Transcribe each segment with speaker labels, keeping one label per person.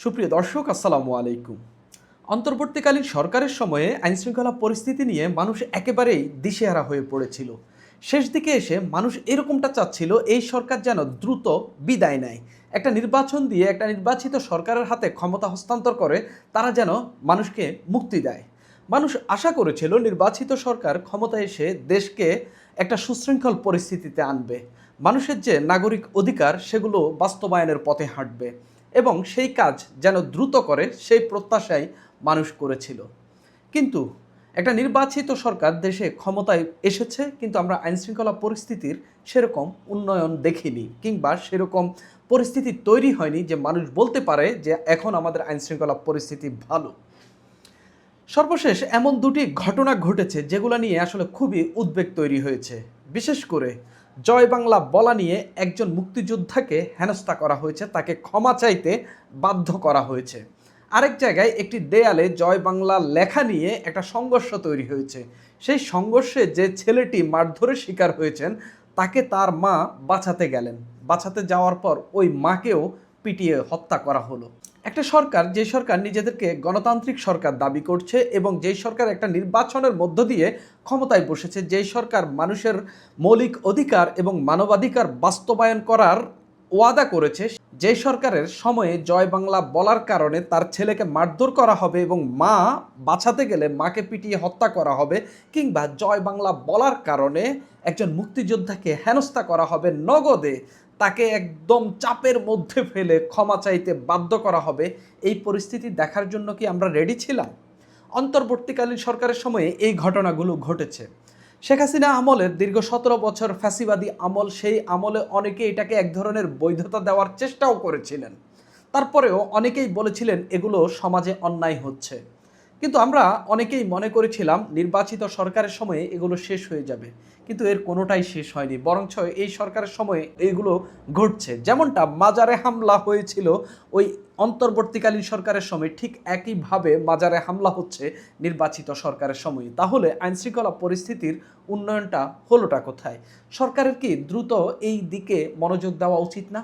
Speaker 1: সুপ্রিয় দর্শক, আসসালামু আলাইকুম। অন্তর্বর্তীকালীন সরকারের সময়ে আইনশৃঙ্খলা পরিস্থিতি নিয়ে মানুষ একেবারেই দিশেহারা হয়ে পড়েছিল। শেষ দিকে এসে মানুষ এরকমটা চাচ্ছিল এই সরকার যেন দ্রুত বিদায় নেয়, একটা নির্বাচন দিয়ে একটা নির্বাচিত সরকারের হাতে ক্ষমতা হস্তান্তর করে তারা যেন মানুষকে মুক্তি দেয়। মানুষ আশা করেছিল নির্বাচিত সরকার ক্ষমতায় এসে দেশকে একটা সুশৃঙ্খল পরিস্থিতিতে আনবে, মানুষের যে নাগরিক অধিকার সেগুলো বাস্তবায়নের পথে হাঁটবে এবং সেই কাজ যেন দ্রুত করে সেই প্রত্যাশাই মানুষ করেছিল। কিন্তু একটা নির্বাচিত সরকার দেশে ক্ষমতায় এসেছে, কিন্তু আমরা আইনশৃঙ্খলা পরিস্থিতির সেরকম উন্নয়ন দেখিনি, কিংবা সেরকম পরিস্থিতি তৈরি হয়নি যে মানুষ বলতে পারে যে এখন আমাদের আইনশৃঙ্খলা পরিস্থিতি ভালো। সর্বশেষ এমন দুটি ঘটনা ঘটেছে যেগুলো নিয়ে আসলে খুবই উদ্বেগ তৈরি হয়েছে। বিশেষ করে জয় বাংলা বলা নিয়ে একজন মুক্তিযোদ্ধাকে হেনস্থা করা হয়েছে, তাকে ক্ষমা চাইতে বাধ্য করা হয়েছে। আরেক জায়গায় একটি দেয়ালে জয় বাংলা লেখা নিয়ে একটা সংঘর্ষ তৈরি হয়েছে। সেই সংঘর্ষে যে ছেলেটি মারধরের শিকার হয়েছেন তাকে তার মা বাঁচাতে গেলেন, বাঁচাতে যাওয়ার পর ওই মাকেও পিটিয়ে হত্যা করা হলো। একটা সরকার, যে সরকার নিজেদেরকে গণতান্ত্রিক সরকার দাবি করছে এবং যেই সরকার একটা নির্বাচনের মধ্য দিয়ে ক্ষমতায় বসেছে, যেই সরকার মানুষের মৌলিক অধিকার এবং মানবাধিকার বাস্তবায়ন করার ওয়াদা করেছে, যে সরকারের সময়ে জয় বাংলা বলার কারণে তার ছেলেকে মারধর করা হবে এবং মা বাঁচাতে গেলে মাকে পিটিয়ে হত্যা করা হবে, কিংবা জয় বাংলা বলার কারণে একজন মুক্তিযোদ্ধাকে হেনস্থা করা হবে, নগদে তাকে একদম চাপের মধ্যে ফেলে ক্ষমা চাইতে বাধ্য করা হবে, এই পরিস্থিতি দেখার জন্য কি আমরা রেডি ছিলাম? অন্তর্বর্তীকালীন সরকারের সময়ে এই ঘটনাগুলো ঘটেছে। শেখ হাসিনা আমলের দীর্ঘ 17 বছর ফ্যাসিবাদী আমল, সেই আমলে অনেকে এটাকে এক ধরনের বৈধতা দেওয়ার চেষ্টাও করেছিলেন। তারপরেও অনেকেই বলেছিলেন এগুলো সমাজে অন্যায় হচ্ছে। কিন্তু আমরা অনেকেই মনে করেছিলাম নির্বাচিত সরকারের সময়ে এগুলো শেষ হয়ে যাবে, কিন্তু এর কোনোটাই শেষ হয়নি, বরঞ্চ এই সরকারের সময়ে এইগুলো ঘটছে। যেমনটা মাজারে হামলা হয়েছিল ওই অন্তর্বর্তীকালীন সরকারের সময়, ঠিক একইভাবে মাজারে হামলা হচ্ছে নির্বাচিত সরকারের সময়। তাহলে আইনশৃঙ্খলা পরিস্থিতির উন্নয়নটা হলোটা কোথায়? সরকারের কি দ্রুত এই দিকে মনোযোগ দেওয়া উচিত না?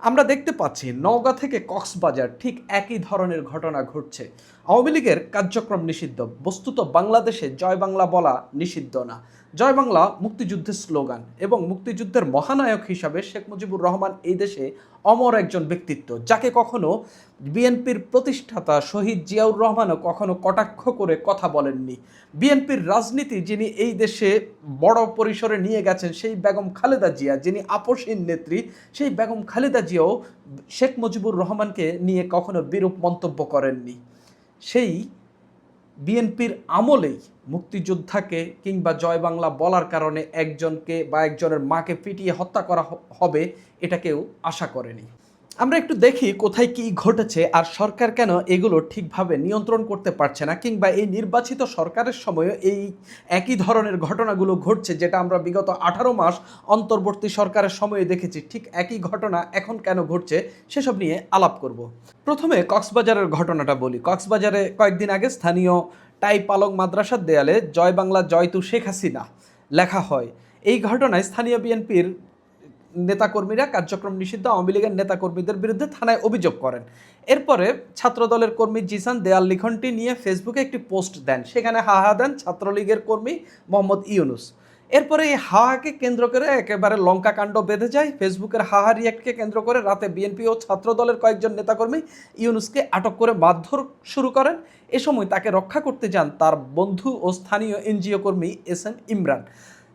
Speaker 1: আমরা দেখতে পাচ্ছি নওগাঁ থেকে কক্সবাজার ঠিক একই ধরনের ঘটনা ঘটছে। আওয়ামী লীগের কার্যক্রম নিষিদ্ধ, বস্তুত বাংলাদেশে জয় বাংলা বলা নিষিদ্ধ না। জয় বাংলা মুক্তিযুদ্ধের স্লোগান, এবং মুক্তিযুদ্ধের মহানায়ক হিসাবে শেখ মুজিবুর রহমান এই দেশে অমর একজন ব্যক্তিত্ব, যাকে কখনো বিএনপির প্রতিষ্ঠাতা শহীদ জিয়াউর রহমানও কখনো কটাক্ষ করে কথা বলেননি। বিএনপির রাজনীতি যিনি এই দেশে বড় পরিসরে নিয়ে গেছেন সেই বেগম খালেদা জিয়া, যিনি আপসহীন নেত্রী, সেই বেগম খালেদা জিয়াও শেখ মুজিবুর রহমানকে নিয়ে কখনো বিরূপ মন্তব্য করেননি। সেই বিএনপির আমলেই মুক্তিযোদ্ধাকে কিংবা জয় বাংলা বলার কারণে একজনকে বা একজনের মাকে পিটিয়ে হত্যা করা হবে, এটা কেউ আশা করেনি। আমরা একটু দেখি কোথায় কি ঘটেছে আর সরকার কেন এগুলো ঠিকভাবে নিয়ন্ত্রণ করতে পারছে না, কিংবা এই নির্বাচিত সরকারের সময় এই একই ধরনের ঘটনাগুলো ঘটছে, যেটা আমরা বিগত 18 মাস অন্তর্বর্তী সরকারের সময়ে দেখেছি, ঠিক একই ঘটনা এখন কেন ঘটছে সেসব নিয়ে আলাপ করব। প্রথমে কক্সবাজারের ঘটনাটা বলি। কক্সবাজারে কয়েকদিন আগে স্থানীয় টাই পালং মাদ্রাসার দেয়ালে জয় বাংলা জয়তু শেখ হাসিনা লেখা হয়। এই ঘটনায় স্থানীয় বিএনপির নেতাকর্মীরা কার্যক্রম নিষিদ্ধ আওয়ামী লীগের নেতাকর্মীদের বিরুদ্ধে থানায় অভিযোগ করেন। এরপরে ছাত্রদলের কর্মী জিসান দেয়াল লিখনটি নিয়ে ফেসবুকে একটি পোস্ট দেন, সেখানে হাহা দেন ছাত্রলীগের কর্মী মোহাম্মদ ইউনুস। এরপরে এই হাহাকে কেন্দ্র করে একেবারে লঙ্কা কাণ্ড বেঁধে যায়। ফেসবুকের হাহা রিয়াক্টকে কেন্দ্র করে রাতে বিএনপি ও ছাত্রদলের কয়েকজন নেতাকর্মী ইউনুসকে আটক করে মারধর শুরু করেন। এ সময় তাকে রক্ষা করতে যান তার বন্ধু ও স্থানীয় এনজিও কর্মী SM ইমরান।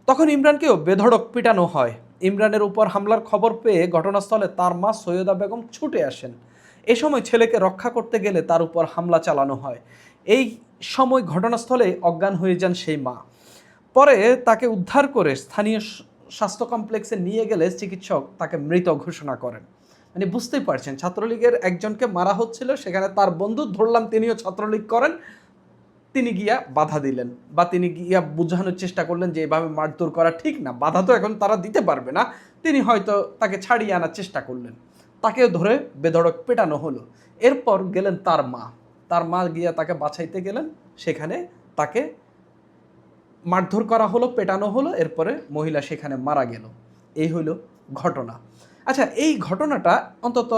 Speaker 1: তখন ইমরানকেও বেধড়ক পিটানো হয়। ইমরানের উপর হামলার খবর পেয়ে ঘটনাস্থলে তার মা সৈয়দা বেগম ছুটে আসেন। এ সময় ছেলেকে রক্ষা করতে গেলে তার উপর হামলা চালানো হয়। এই সময় ঘটনাস্থলে অজ্ঞান হয়ে যান সেই মা। পরে তাকে উদ্ধার করে স্থানীয় স্বাস্থ্য কমপ্লেক্সে নিয়ে গেলে চিকিৎসক তাকে মৃত ঘোষণা করেন। মানে বুঝতেই পারছেন, ছাত্রলীগের একজনকে মারা হচ্ছিল, সেখানে তার বন্ধু ধরলাম তিনিও ছাত্রলীগ করেন, তিনি গিয়া বাধা দিলেন, বা তিনি গিয়া বোঝানোর চেষ্টা করলেন যে এভাবে মারধর করা ঠিক না, বাধা তো এখন তারা দিতে পারবে না। তিনি হয়তো তাকে ছাড়িয়ে আনার চেষ্টা করলেন, তাকেও ধরে বেধড়ক পেটানো হলো। এরপর গেলেন তার মা গিয়া তাকে বাঁচাইতে গেলেন, সেখানে তাকে মারধর করা হলো, পেটানো হলো, এরপরে মহিলা সেখানে মারা গেল। এই হলো ঘটনা। আচ্ছা, এই ঘটনাটা অন্তত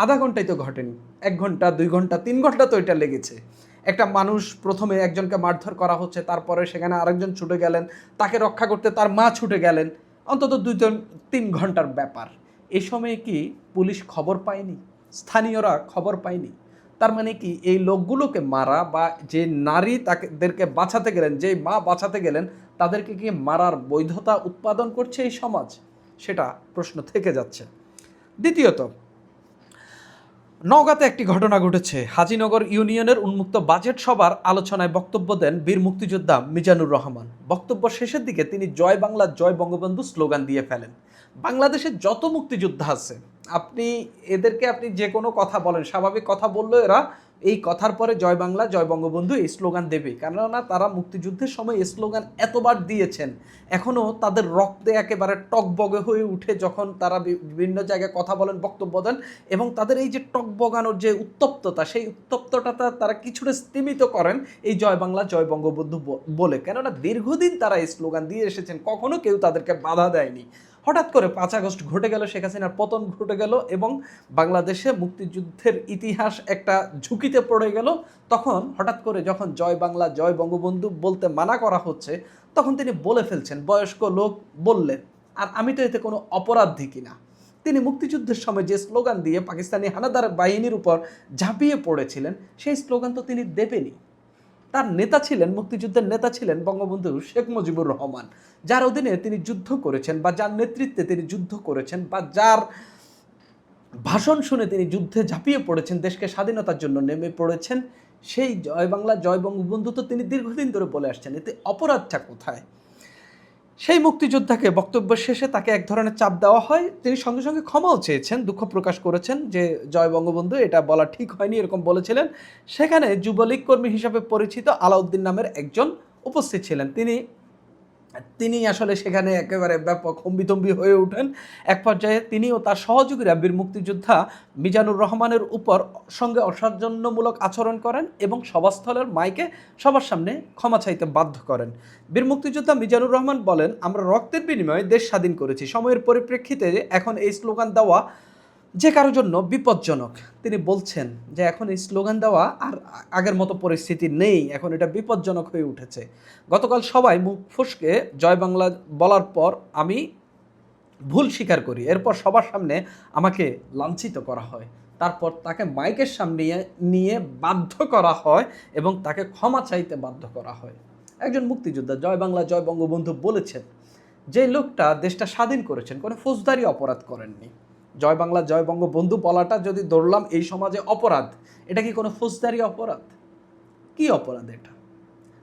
Speaker 1: আধা ঘন্টায় তো ঘটেনি, 1 ঘন্টা 2 ঘন্টা 3 ঘন্টা তো এটা লেগেছে। একটা মানুষ প্রথমে একজনকে মারধর করা হচ্ছে, তারপরে সেখানে আরেকজন ছুটে গেলেন, তাকে রক্ষা করতে তার মা ছুটে গেলেন, অন্তত 2-3 ঘন্টার ব্যাপার। এ সময়ে কি পুলিশ খবর পায়নি? স্থানীয়রা খবর পায়নি? তার মানে কি এই লোকগুলোকে মারা বা যে নারী তাদেরকে বাঁচাতে গেলেন, যেই মা বাঁচাতে গেলেন, তাদেরকে কি মারার বৈধতা উৎপাদন করছে এই সমাজ? সেটা প্রশ্ন থেকে যাচ্ছে। দ্বিতীয়ত, নওগাঁতে একটি ঘটনা ঘটেছে। হাজীনগর ইউনিয়নের উন্মুক্ত বাজেট সভার আলোচনায় বক্তব্য দেন বীর মুক্তিযোদ্ধা মিজানুর রহমান। বক্তব্য শেষের দিকে তিনি জয় বাংলা জয় বঙ্গবন্ধু স্লোগান দিয়ে ফেলেন। বাংলাদেশের যত মুক্তিযোদ্ধা আছে, এদেরকে আপনি যে কোনো কথা বলেন, স্বাভাবিক কথা বললেও এরা এই কথার পরে জয় বাংলা জয় বঙ্গবন্ধু এই স্লোগান দেবে, কেননা তারা মুক্তিযুদ্ধের সময় এই স্লোগান এতবার দিয়েছেন, এখনও তাদের রক্তে একেবারে টকবগে হয়ে উঠে যখন তারা বিভিন্ন জায়গায় কথা বলেন, বক্তব্য দেন, এবং তাদের এই যে টকবগানোর যে উত্তপ্ততা, সেই উত্তপ্ততা তারা কিছুটা স্তীমিত করেন এই জয় বাংলা জয় বঙ্গবন্ধু বলে, কেননা দীর্ঘদিন তারা এই স্লোগান দিয়ে এসেছেন, কখনো কেউ তাদেরকে বাধা দেয়নি। হঠাৎ করে 5 আগস্ট ঘটে গেল, শেখ হাসিনার পতন ঘটে গেল এবং বাংলাদেশে মুক্তিযুদ্ধের ইতিহাস একটা ঝুঁকিতে পড়ে গেল। তখন হঠাৎ করে যখন জয় বাংলা জয় বঙ্গবন্ধু বলতে মানা করা হচ্ছে, তখন তিনি বলে ফেলছেন, বয়স্ক লোক বললেন, আর আমি তো এতে কোনো অপরাধ দেখি না। তিনি মুক্তিযুদ্ধের সময় যে স্লোগান দিয়ে পাকিস্তানি হানাদার বাহিনীর উপর ঝাঁপিয়ে পড়েছিলেন, সেই স্লোগান তো তিনি দেবেনই। তার নেতা ছিলেন, মুক্তিযুদ্ধের নেতা ছিলেন বঙ্গবন্ধু শেখ মুজিবুর রহমান, যার অধীনে তিনি যুদ্ধ করেছেন বা যার নেতৃত্বে তিনি যুদ্ধ করেছেন বা যার ভাষণ শুনে তিনি যুদ্ধে ঝাঁপিয়ে পড়েছেন, দেশকে স্বাধীনতার জন্য নেমে পড়েছেন। সেই জয় বাংলা জয় বঙ্গবন্ধু তো তিনি দীর্ঘদিন ধরে বলে আসছেন, এতে অপরাধটা কোথায়? সেই মুক্তিযোদ্ধাকে বক্তব্য শেষে তাকে এক ধরনের চাপ দেওয়া হয়, তিনি সঙ্গে সঙ্গে ক্ষমাও চেয়েছেন, দুঃখ প্রকাশ করেছেন যে জয় বঙ্গবন্ধু এটা বলা ঠিক হয়নি, এরকম বলেছিলেন। সেখানে যুবলীগ কর্মী হিসাবে পরিচিত আলাউদ্দিন নামের একজন উপস্থিত ছিলেন। তিনি আসলে সেখানে একেবারে ব্যাপক হম্বিতম্বি হয়ে ওঠেন। এক পর্যায়ে তিনি ও তার সহযোগীরা বীর মুক্তিযোদ্ধা মিজানুর রহমানের উপর সঙ্গে অসৌজন্যমূলক আচরণ করেন এবং সভাস্থলের মাইকে সবার সামনে ক্ষমা চাইতে বাধ্য করেন। বীর মুক্তিযোদ্ধা মিজানুর রহমান বলেন, আমরা রক্তের বিনিময়ে দেশ স্বাধীন করেছি, সময়ের পরিপ্রেক্ষিতে এখন এই স্লোগান দেওয়া যে কারোর জন্য বিপজ্জনক। তিনি বলছেন যে এখন এই স্লোগান দেওয়া আর আগের মতো পরিস্থিতি নেই, এখন এটা বিপজ্জনক হয়ে উঠেছে। গতকাল সবাই মুখ ফসকে জয় বাংলা বলার পর আমি ভুল স্বীকার করি, এরপর সবার সামনে আমাকে লাঞ্ছিত করা হয়, তারপর তাকে মাইকের সামনে নিয়ে বাধ্য করা হয় এবং তাকে ক্ষমা চাইতে বাধ্য করা হয়। একজন মুক্তিযোদ্ধা জয় বাংলা জয় বঙ্গবন্ধু বলেছেন, যে লোকটা দেশটা স্বাধীন করেছেন, কোনো ফৌজদারি অপরাধ করেননি। জয় বাংলা জয় বঙ্গবন্ধু বলাটা যদি ধরলাম এই সমাজে অপরাধ, এটা কি কোনো ফৌজদারি অপরাধ? কি অপরাধ এটা?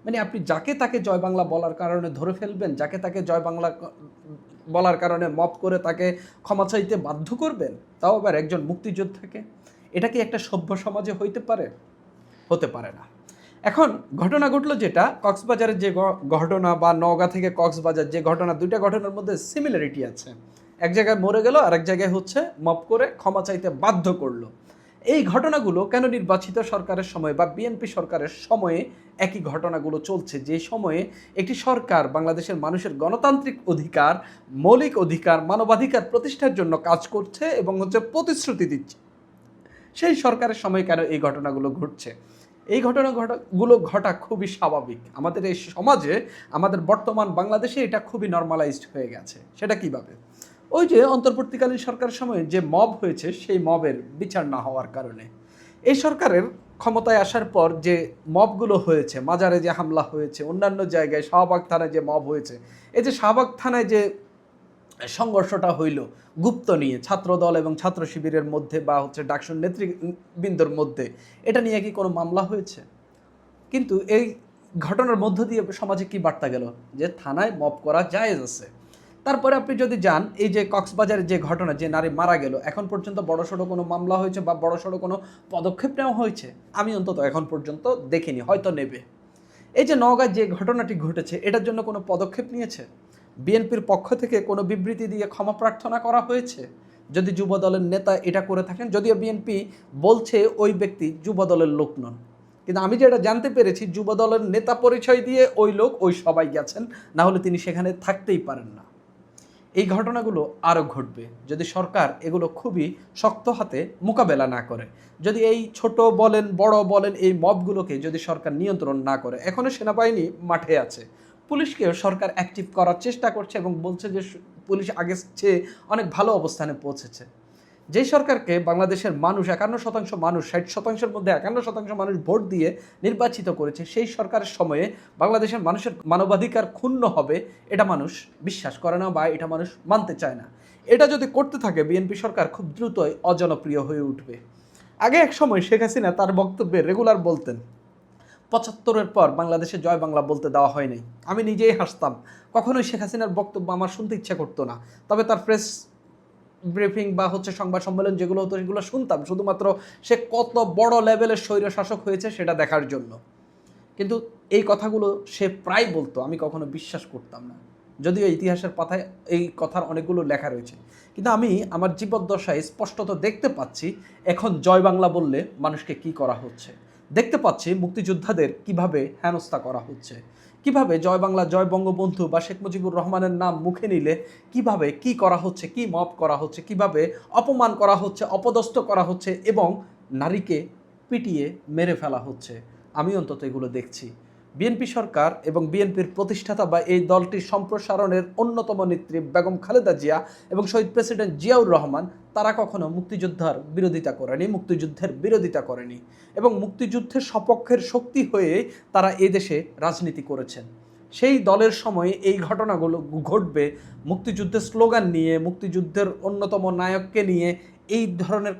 Speaker 1: মানে আপনি যাকে তাকে জয় বাংলা বলার কারণে ধরে ফেলবেন, যাকে তাকে জয় বাংলা বলার কারণে মপ করে তাকে ক্ষমা চাইতে বাধ্য করবেন, তাও আবার একজন মুক্তিযোদ্ধাকে? এটা কি একটা সভ্য সমাজে হইতে পারে? হতে পারে না। এখন ঘটনা ঘটলো যেটা, কক্সবাজারের যে ঘটনা বা নওগাঁ থেকে কক্সবাজার যে ঘটনা, দুইটা ঘটনার মধ্যে সিমিলারিটি আছে। এক জায়গায় মরে গেল, আরেক জায়গায় হচ্ছে মপ করে ক্ষমা চাইতে বাধ্য করলো। এই ঘটনাগুলো কেন নির্বাচিত সরকারের সময় বা বিএনপি সরকারের সময়ে একই ঘটনাগুলো চলছে, যে সময়ে একটি সরকার বাংলাদেশের মানুষের গণতান্ত্রিক অধিকার, মৌলিক অধিকার, মানবাধিকার প্রতিষ্ঠার জন্য কাজ করছে এবং প্রতিশ্রুতি দিচ্ছে, সেই সরকারের সময় কেন এই ঘটনাগুলো ঘটছে? এই ঘটনাগুলো ঘটা খুবই স্বাভাবিক। আমাদের এই সমাজে, আমাদের বর্তমান বাংলাদেশে এটা খুবই নর্মালাইজড হয়ে গেছে। সেটা কিভাবে? ওই যে অন্তর্বর্তীকালীন সরকারের সময় যে মব হয়েছে, সেই মবের বিচার না হওয়ার কারণে। এই সরকারের ক্ষমতায় আসার পর যে মবগুলো হয়েছে, মাজারে যে হামলা হয়েছে, অন্যান্য জায়গায় শাহবাগ থানায় যে মব হয়েছে, এই যে শাহবাগ থানায় যে সংঘর্ষটা হইল গুপ্ত নিয়ে ছাত্রদল এবং ছাত্র শিবিরের মধ্যে বা ডাকসুর নেতৃবৃন্দর মধ্যে, এটা নিয়ে কি কোনো মামলা হয়েছে? কিন্তু এই ঘটনার মধ্য দিয়ে সমাজে কি বার্তা গেল? যে থানায় মব করা জায়েজ আছে। তারপরে আপনি যদি যান, এই যে কক্সবাজারের যে ঘটনা, যে নারী মারা গেল, এখন পর্যন্ত বড়সড় কোনো মামলা হয়েছে বা বড়সড় কোনো পদক্ষেপ নেওয়া হয়েছে? আমি অন্তত এখন পর্যন্ত দেখিনি, হয়তো নেবে। এই যে নওগাঁয় যে ঘটনাটি ঘটেছে, এটার জন্য কোনো পদক্ষেপ নিয়েছে? বিএনপির পক্ষ থেকে কোনো বিবৃতি দিয়ে ক্ষমা প্রার্থনা করা হয়েছে? যদি যুব দলের নেতা এটা করে থাকেন, যদিও বিএনপি বলছে ওই ব্যক্তি যুব দলের লোক নন, কিন্তু আমি যেটা জানতে পেরেছি, যুব দলের নেতা পরিচয় দিয়ে ওই লোক ওই সবাই গেছেন, না হলে তিনি সেখানে থাকতেই পারেন না। এই ঘটনাগুলো আরও ঘটবে যদি সরকার এগুলো খুবই শক্ত হাতে মোকাবেলা না করে, যদি এই ছোট বলেন বড় বলেন এই মবগুলোকে যদি সরকার নিয়ন্ত্রণ না করে। এখনও সেনাবাহিনী মাঠে আছে, পুলিশকেও সরকার অ্যাক্টিভ করার চেষ্টা করছে এবং বলছে যে পুলিশ আগের চেয়ে অনেক ভালো অবস্থানে পৌঁছেছে। যেই সরকারকে বাংলাদেশের মানুষ 51% মানুষ 60%-এর মধ্যে 51% মানুষ ভোট দিয়ে নির্বাচিত করেছে, সেই সরকারের সময়ে বাংলাদেশের মানুষের মানবাধিকার ক্ষুণ্ণ হবে এটা মানুষ বিশ্বাস করে না বা এটা মানুষ মানতে চায় না। এটা যদি করতে থাকে বিএনপি সরকার খুব দ্রুতই অজনপ্রিয় হয়ে উঠবে। আগে এক সময় শেখ হাসিনা তার বক্তব্যে রেগুলার বলতেন 75-এর পর বাংলাদেশে জয় বাংলা বলতে দেওয়া হয় নাই। আমি নিজেই হাসতাম, কখনোই শেখ হাসিনার বক্তব্য আমার শুনতে ইচ্ছা করতো না। তবে তার প্রেস ব্রিফিং বা সংবাদ সম্মেলন যেগুলো হতো সেগুলো শুনতাম শুধুমাত্র সে কত বড় লেভেলের স্বৈরশাসক হয়েছে সেটা দেখার জন্য। কিন্তু এই কথাগুলো সে প্রায় বলতো, আমি কখনো বিশ্বাস করতাম না, যদিও ইতিহাসের পাতায় এই কথার অনেকগুলো লেখা রয়েছে। কিন্তু আমি আমার জীবদ্দশায় স্পষ্টত দেখতে পাচ্ছি এখন জয় বাংলা বললে মানুষকে কি করা হচ্ছে, দেখতে পাচ্ছি মুক্তিযোদ্ধাদের কিভাবে হেনস্থা করা হচ্ছে, কিভাবে জয় বাংলা জয় বঙ্গবন্ধু বা শেখ মুজিবুর রহমানের নাম মুখে নিলে কিভাবে কি করা হচ্ছে, কি মব করা হচ্ছে, কিভাবে অপমান করা হচ্ছে, অপদস্থ করা হচ্ছে এবং নারীকে পিটিয়ে মেরে ফেলা হচ্ছে। আমি অন্তত এগুলো দেখছি। বিএনপি সরকার এবং বিএনপির প্রতিষ্ঠাতা বা এই দলটির সম্প্রসারণের অন্যতম নেত্রী বেগম খালেদা জিয়া এবং শহীদ প্রেসিডেন্ট জিয়াউর রহমান তারা কখনো মুক্তিযোদ্ধার বিরোধিতা করেনি, মুক্তিযুদ্ধের বিরোধিতা করেনি এবং মুক্তিযুদ্ধের সপক্ষের শক্তি হয়ে তারা এই দেশে রাজনীতি করেছেন। সেই দলের সময়ে এই ঘটনাগুলো ঘটবে, মুক্তিযুদ্ধের স্লোগান নিয়ে, মুক্তিযুদ্ধের অন্যতম নায়ককে নিয়ে এই ধরনের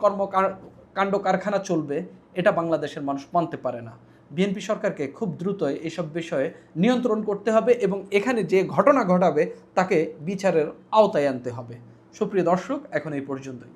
Speaker 1: কাণ্ড কারখানা চলবে, এটা বাংলাদেশের মানুষ মানতে পারে না। বিএনপি সরকারকে খুব দ্রুতই এসব বিষয়ে নিয়ন্ত্রণ করতে হবে এবং এখানে যে ঘটনা ঘটাবে তাকে বিচারের আওতায় আনতে হবে। সুপ্রিয় দর্শক, এখন এই পর্যন্তই।